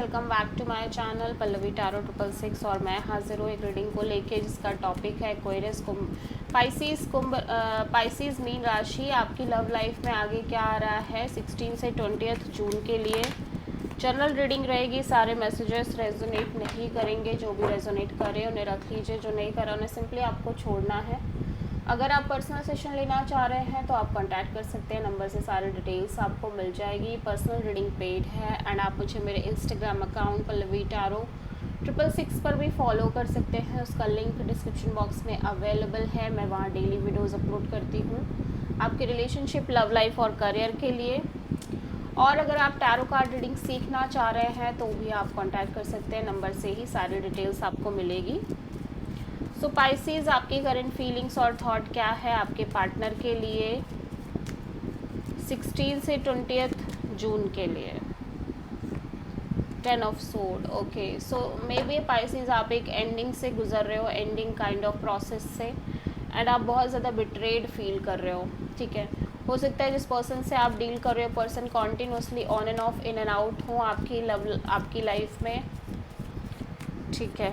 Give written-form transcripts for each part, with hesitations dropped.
Welcome back to my channel Pallavi tarot 666 और मैं हाजिर हूँ एक रीडिंग को लेके जिसका टॉपिक है एक्वेरियस कुंभ पाइसिस मीन राशि। आपकी लव लाइफ में आगे क्या आ रहा है 16 से 20 जून के लिए। जनरल रीडिंग रहेगी, सारे मैसेजेस रेजोनेट नहीं करेंगे, जो भी रेजोनेट करे उन्हें रख लीजिए, जो नहीं करे उन्हें सिंपली आपको छोड़ना है। अगर आप पर्सनल सेशन लेना चाह रहे हैं तो आप कांटेक्ट कर सकते हैं, नंबर से सारी डिटेल्स आपको मिल जाएगी। पर्सनल रीडिंग पेड है एंड आप मुझे मेरे इंस्टाग्राम अकाउंट पल्लवी टैरो 666 पर भी फॉलो कर सकते हैं, उसका लिंक डिस्क्रिप्शन बॉक्स में अवेलेबल है। मैं वहाँ डेली वीडियोज़ अपलोड करती हूँ आपके रिलेशनशिप, लव लाइफ और करियर के लिए। और अगर आप टैरो कार्ड रीडिंग सीखना चाह रहे हैं तो भी आप कांटेक्ट कर सकते हैं, नंबर से ही सारी डिटेल्स आपको मिलेगी। सो पाइसिस, आपकी करंट फीलिंग्स और थॉट क्या है आपके पार्टनर के लिए 16 से 20 जून के लिए। 10 of sword, okay. So may be Pisces आप एक एंडिंग से गुजर रहे हो, एंडिंग काइंड ऑफ प्रोसेस से, एंड आप बहुत ज़्यादा बिट्रेड फील कर रहे हो, ठीक है। हो सकता है जिस पर्सन से आप डील कर रहे हो person continuously on end of, in and out हो आपकी लाइफ में, ठीक है।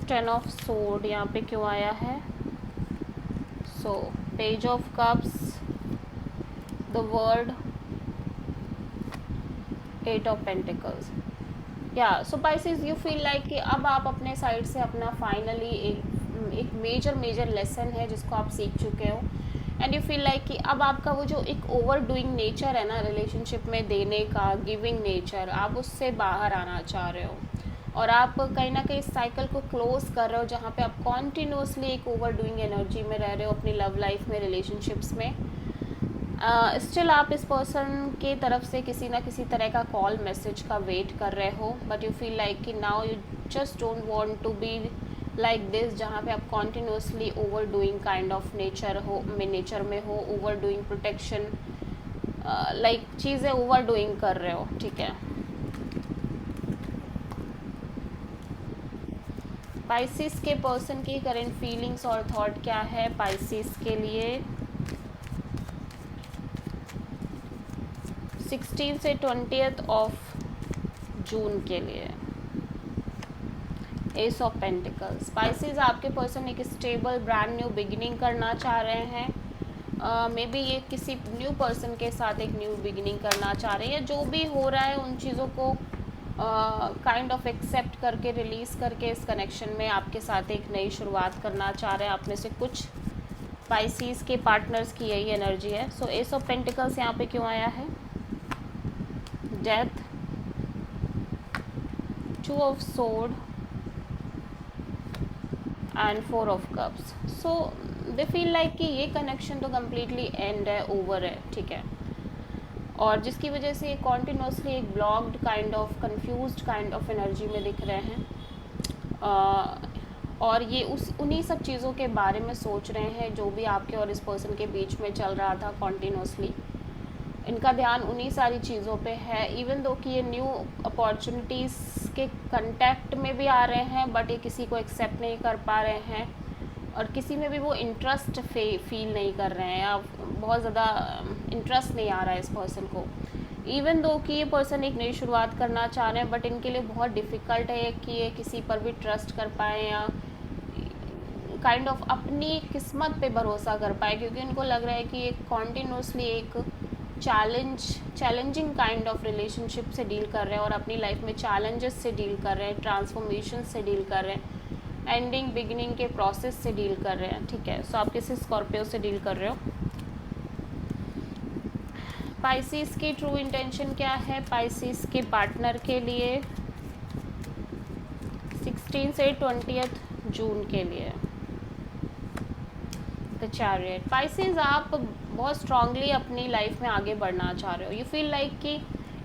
10 ऑफ सोर्ड यहाँ पे क्यों आया है? So page of cups, the word, 8 of pentacles. या सो पाइसिस, यू फील लाइक कि अब आप अपने साइड से अपना फाइनली एक मेजर लेसन है जिसको आप सीख चुके हो, एंड यू फील लाइक कि अब आपका वो जो एक ओवर डूइंग नेचर है ना रिलेशनशिप में, देने का गिविंग नेचर, आप उससे बाहर आना चाह रहे हो और आप कहीं ना कहीं इस साइकिल को क्लोज कर रहे हो जहाँ पे आप कॉन्टिन्यूसली एक ओवर डूइंग एनर्जी में रह रहे हो अपनी लव लाइफ में, रिलेशनशिप्स में। स्टिल आप इस पर्सन के तरफ से किसी ना किसी तरह का कॉल मैसेज का वेट कर रहे हो, बट यू फील लाइक कि now you just don't want to be like this, जहाँ पे आप continuously over doing kind of nature में हो, ओवर डूइंग प्रोटेक्शन, लाइक चीज़ें ओवर डूइंग कर रहे हो, ठीक है। पाइसिस के पर्सन की करंट फीलिंग्स और थॉट क्या है पाइसिस के लिए 16 से 20 ऑफ जून के लिए। S of pentacles. पाइसिस, आपके पर्सन एक स्टेबल ब्रांड न्यू बिगिनिंग करना चाह रहे हैं। मे बी ये किसी न्यू पर्सन के साथ एक न्यू बिगिनिंग करना चाह रहे हैं, जो भी हो रहा है उन चीज़ों को काइंड ऑफ एक्सेप्ट करके, रिलीज़ करके इस कनेक्शन में आपके साथ एक नई शुरुआत करना चाह रहे हैं। आप में से कुछ पाइसिस के पार्टनर्स की यही एनर्जी है। सो एस ऑफ पेंटिकल्स यहाँ पे क्यों आया है? Death, 2 of sword and 4 of cups. So they feel like कि ये कनेक्शन तो कम्प्लीटली एंड है, ओवर है, ठीक है, और जिसकी वजह से ये कॉन्टिन्यूसली एक blocked kind of, confused kind of energy में दिख रहे हैं, और ये उन्हीं सब चीज़ों के बारे में सोच रहे हैं जो भी आपके और इस पर्सन के बीच में चल रहा था कॉन्टिन्यूसली। इनका ध्यान उन्हीं सारी चीज़ों पे है, इवन दो कि ये न्यू अपॉर्चुनिटीज़ के कंटेक्ट में भी आ रहे हैं, बट ये किसी को एक्सेप्ट नहीं कर पा रहे हैं और किसी में भी वो इंटरेस्ट फील नहीं कर रहे हैं, या बहुत ज़्यादा इंटरेस्ट नहीं आ रहा है इस पर्सन को। इवन दो कि ये पर्सन एक नई शुरुआत करना चाह रहे हैं, बट इनके लिए बहुत डिफ़िकल्ट है कि ये किसी पर भी ट्रस्ट कर पाएँ या काइंड ऑफ अपनी किस्मत पे भरोसा कर पाए, क्योंकि इनको लग रहा है कि ये कॉन्टिन्यूसली एक चैलेंजिंग काइंड ऑफ रिलेशनशिप से डील कर रहे हैं और अपनी लाइफ में चैलेंजेस से डील कर रहे हैं, ट्रांसफॉर्मेशन से डील कर रहे हैं, एंडिंग बिगिनिंग के प्रोसेस से डील कर रहे हैं, ठीक है। सो आप किसी स्कॉर्पियो से डील कर रहे हो। पाइसिस की ट्रू इंटेंशन क्या है पाइसिस के पार्टनर के लिए 16 से 20 जून के लिए? The chariot. पाइसिस, आप बहुत स्ट्रांगली अपनी लाइफ में आगे बढ़ना चाह रहे हो। यू फील लाइक कि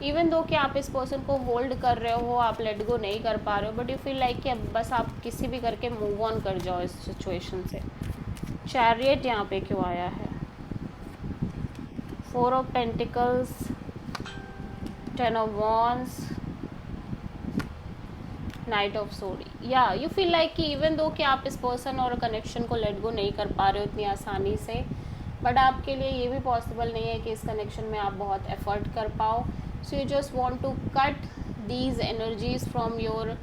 इवन दो कि आप इस पर्सन को होल्ड कर रहे हो, आप लेट गो नहीं कर पा रहे हो, बट यू फील लाइक कि अब बस आप किसी भी करके मूव ऑन कर जाओ इस सिचुएशन से। चैरियट यहाँ पे क्यों आया है? 4 of pentacles, 10 of wands, night of सोड। या यू फील लाइक कि इवन दो कि आप इस पर्सन और कनेक्शन को लेट गो नहीं कर पा रहे हो इतनी आसानी से, बट आपके लिए ये भी पॉसिबल नहीं है कि इस कनेक्शन में आप बहुत एफर्ट कर पाओ। So you just want to cut these energies from your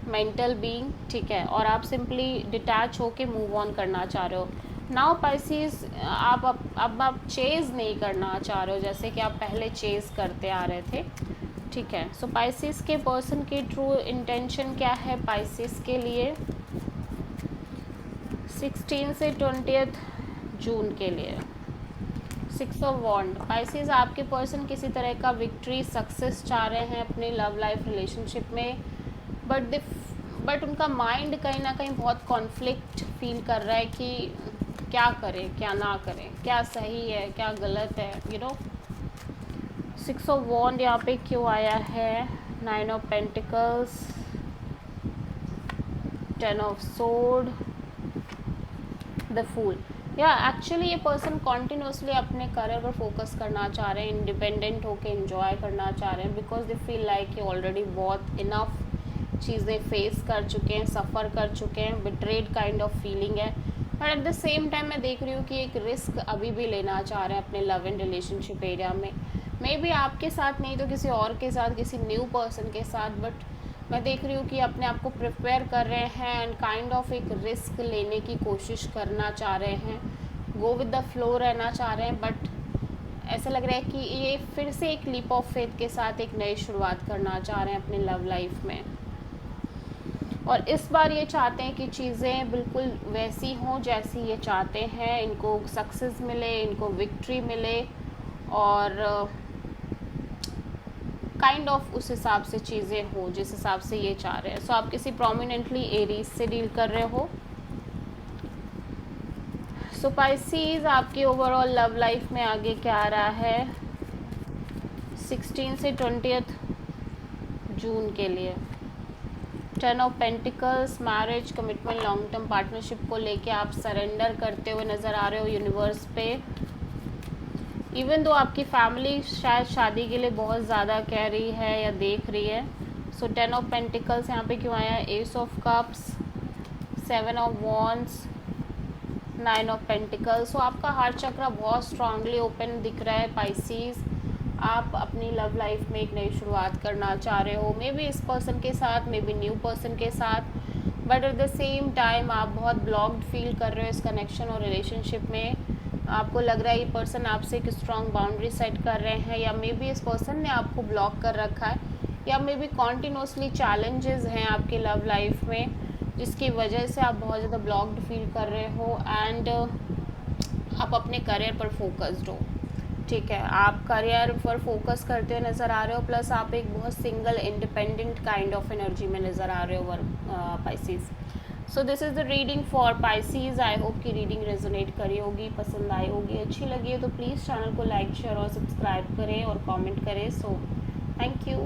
mental being, ठीक है, और आप सिंपली डिटैच होके मूव ऑन करना चाह रहे हो। नाउ पाइसेस, अब आप चेज़ नहीं करना चाह रहे हो जैसे कि आप पहले चेज़ करते आ रहे थे, ठीक है। सो पाइसेस के पर्सन की ट्रू इंटेंशन क्या है पाइसेस के लिए 16 से 20 जून के लिए? 6 ऑफ वॉन्ड। पाइसेस, आपके पर्सन किसी तरह का विक्ट्री, सक्सेस चाह रहे हैं अपने लव लाइफ रिलेशनशिप में, बट उनका माइंड कहीं ना कहीं बहुत कॉन्फ्लिक्ट फील कर रहा है कि क्या करें क्या ना करें, क्या सही है क्या गलत है, यू नो। 6 ऑफ वॉन्ड यहाँ पे क्यों आया है? 9 of pentacles, 10 of sword, the fool. या एक्चुअली ये पर्सन कॉन्टिन्यूसली अपने करियर पर फोकस करना चाह रहे हैं, इंडिपेंडेंट होकर इंजॉय करना चाह रहे हैं, because they feel like already बहुत इनफ चीज़ें फेस कर चुके हैं, सफ़र कर चुके हैं, बिट्रेड काइंड ऑफ फीलिंग है। But at the same time मैं देख रही हूँ कि एक रिस्क अभी भी लेना चाह रहे हैं अपने लव एंड रिलेशनशिप एरिया में। मे बी आपके साथ नहीं तो किसी और के साथ, किसी न्यू पर्सन के साथ, बट मैं देख रही हूँ कि अपने आप को प्रिपेयर कर रहे हैं एंड काइंड ऑफ एक रिस्क लेने की कोशिश करना चाह रहे हैं, गो विद द फ्लो रहना चाह रहे हैं। बट ऐसा लग रहा है कि ये फिर से एक लीप ऑफ फेथ के साथ एक नई शुरुआत करना चाह रहे हैं अपने लव लाइफ में, और इस बार ये चाहते हैं कि चीज़ें बिल्कुल वैसी हों जैसी ये चाहते हैं, इनको सक्सेस मिले, इनको विक्ट्री मिले, और काइंड ऑफ उस हिसाब से चीज़ें हो जिस हिसाब से ये चाह रहे हैं। सो आप किसी प्रोमिनेंटली एरीज से डील कर रहे हो। सो पाइसेस, आपकी ओवरऑल लव लाइफ में आगे क्या आ रहा है 16 से 20 जून के लिए? 10 of pentacles, marriage, commitment, long term partnership को लेके आप सरेंडर करते हुए नज़र आ रहे हो यूनिवर्स पे। इवन दो आपकी फैमिली शायद शादी के लिए बहुत ज़्यादा कह रही है या देख रही है। सो 10 ऑफ पेंटिकल्स यहाँ पे क्यों आया है? Ace of cups, 7 of wands, 9 of pentacles. So आपका हार्ट चक्र बहुत स्ट्रांगली ओपन दिख रहा है पाइसेस। आप अपनी लव लाइफ में एक नई शुरुआत करना चाह रहे हो, मे बी इस पर्सन के साथ, मे बी न्यू पर्सन के साथ, but at the same time आप बहुत ब्लॉक्ड फील कर रहे हो इस कनेक्शन और रिलेशनशिप में। आपको लग रहा है ये पर्सन आपसे एक स्ट्रॉन्ग बाउंड्री सेट कर रहे हैं, या मे बी इस पर्सन ने आपको ब्लॉक कर रखा है, या मे बी कॉन्टिन्यूसली चैलेंजेस हैं आपकी लव लाइफ में जिसकी वजह से आप बहुत ज़्यादा ब्लॉक्ड फील कर रहे हो, एंड आप अपने करियर पर फोकस्ड हो, ठीक है। आप करियर पर फोकस करते हुए नज़र आ रहे हो, प्लस आप एक बहुत single independent kind of energy में नज़र आ रहे हो Pisces. So this is the reading for Pisces. I hope कि रीडिंग रेजोनेट करी होगी, पसंद आई होगी, अच्छी लगी है तो प्लीज़ चैनल को लाइक, शेयर और सब्सक्राइब करें और कमेंट करें। So thank you.